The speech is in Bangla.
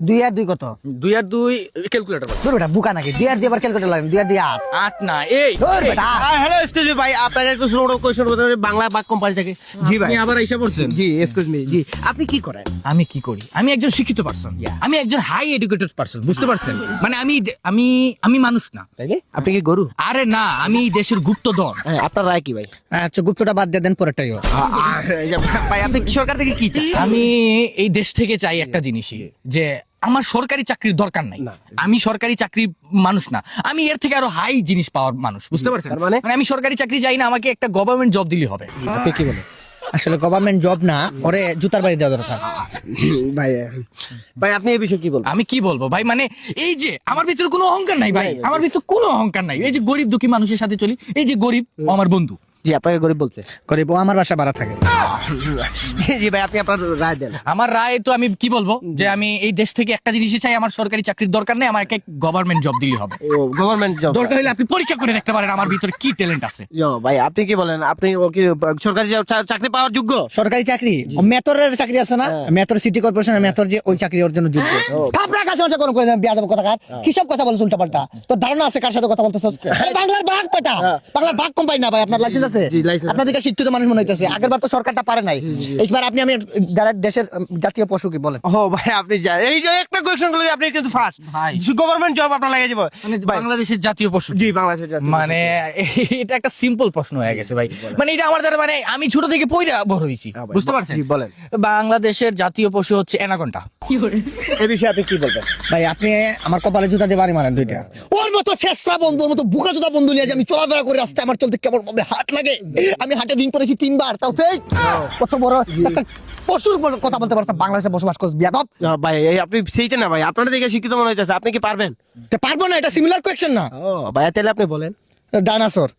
2 আর 2 কত? 2 আর 2 ক্যালকুলেটর। তোর বেটা বুকা নাকি? 2 আর 2 আবার ক্যালকুলেটর লাগে, 2 আর 2 8। 8 না এই তোর বেটা হ্যালো এক্সকিউজ মি ভাই, আপনাকে একটু ছোট কোশ্চেন করতে হবে বাংলা বাক কোম্পানি থেকে। জি ভাই। আপনি আবার আইসা পড়ছেন। জি এক্সকিউজ মি, জি আপনি কি করেন? আমি কি করি? আমি একজন শিক্ষিত পারসন, আমি একজন হাই এডুকেটেড পারসন, বুঝতে পারছেন? মানে আমি মানুষ না। তাইলে আপনি কি গরু? আরে না, আমি দেশের গুপ্তধন। হ্যাঁ, আপনার রায় কি ভাই? আচ্ছা গুপ্তটা বাদ দিয়ে দেন, পরেরটাই হোক। ভাই আপনি সরকার থেকে কি চান? আমি এই দেশ থেকে চাই একটা জিনিসই, যে আমার সরকারি চাকরির দরকার নাই। আমি সরকারি চাকরি মানুষ না, আমি এর থেকে আরো হাই জিনিস পাওয়ার মানুষ, বুঝতে পারছেন? তার মানে? আমি সরকারি চাকরি চাই না, আমাকে একটা গভর্নমেন্ট জব দিলে হবে। আপনি কি বলেন? আসলে গভর্নমেন্ট জব না, ওরে জুতার বাড়ি দেওয়া দরকার। ভাই ভাই আপনি এই বিষয়ে কি বলবেন? আমি কি বলবো ভাই, মানে এই যে আমার ভিতরে কোনো অহংকার নাই ভাই, আমার ভিতরে কোনো অহংকার নাই। এই যে গরিব দুঃখী মানুষের সাথে চলি, এই যে গরিব ও আমার বন্ধু। জি আপনাকে গরিব বলছে? গরিব ও আমার বাসা ভাড়া থাকে। জি জি ভাই, আপনি আপনার রায় দেন। আমার রায় তো আমি কি বলবো, যে আমি এই দেশ থেকে একটা জিনিসই চাই, আমার সরকারি চাকরির দরকার নেই, আমাকে গভর্নমেন্ট জব দিলে হবে। ও গভর্নমেন্ট জব দরকার হলে আপনি পরীক্ষা করে দেখতে পারেন আমার ভিতরে কি ট্যালেন্ট আছে। ভাই আপনি কি বলেন? আপনি ও কি সরকারি চাকরি পাওয়ার যোগ্য? সরকারি চাকরি, মেথরের চাকরি আছে না, মেথর সিটি কর্পোরেশনের মেথর, যে ওই চাকরি ওর জন্য যোগ্য। আপনার কাছে ওটা কোনো করে দেন বিয়াদব কথাকার, হিসাব কথা বলছ উল্টা পাল্টা। তোর ধারণা আছে কার সাথে কথা বলতেছ? বাংলার বাঘ পাটা, বাংলার বাঘ কোম্পানি না ভাই। আপনার লাইসেন্স আছে? জি, লাইসেন্স। আপনাদেরকে শিক্ষিত মানুষ মনে হইতেছে, আগেরবার তো সরকারটা পারে নাই। এইবার আপনি আমি ডাইরেক্ট দেশের জাতীয় পশু কি বলেন? ও ভাই আপনি যা এই যে একটা কোশ্চেন গুলো আপনি কিন্তু ফার্স্ট ভাই। গভর্নমেন্ট জব আপনার লাগে যাবে মানে ভাই। বাংলাদেশের জাতীয় পশু। জি বাংলাদেশের জাতীয় মানে এটা একটা সিম্পল প্রশ্ন হয়ে গেছে ভাই, মানে এটা আমার দ্বারা, মানে আমি ছোট থেকে পয়রা বড় হইছি, বুঝতে পারছেন? জি, বলেন। বাংলাদেশের জাতীয় পশু হচ্ছে অ্যানাকোন্ডা। এই বিষয়ে আপনি কি বলবেন? ভাই আপনি আমার কপালে জুতা দিয়ে বাড়ি মারেন দুইটা। ওর মতো ছেসরা বন্ধু, ওর মতো বুকা জুতা বন্ধু নিয়ে যে আমি চলাফেরা করে রাস্তায় আমার চলতে কেমন ভাবে হাত লাগে। আমি হাটে রিং করেছি 3 বার, তাও ফেক। কত বড় একটা পশুর কথা বলতে পারতাম, বাংলাদেশে বসবাস করছ বিয়াদব। ভাই এই আপনি সেইটা না ভাই, আপনার দিকে শিক্ষিত মনে হইতেছে, আপনি কি পারবেন? তে পারবো না, এটা সিমিলার কোয়েশ্চেন না। ও ভাই তাহলে আপনি বলেন। ডাইনোসর।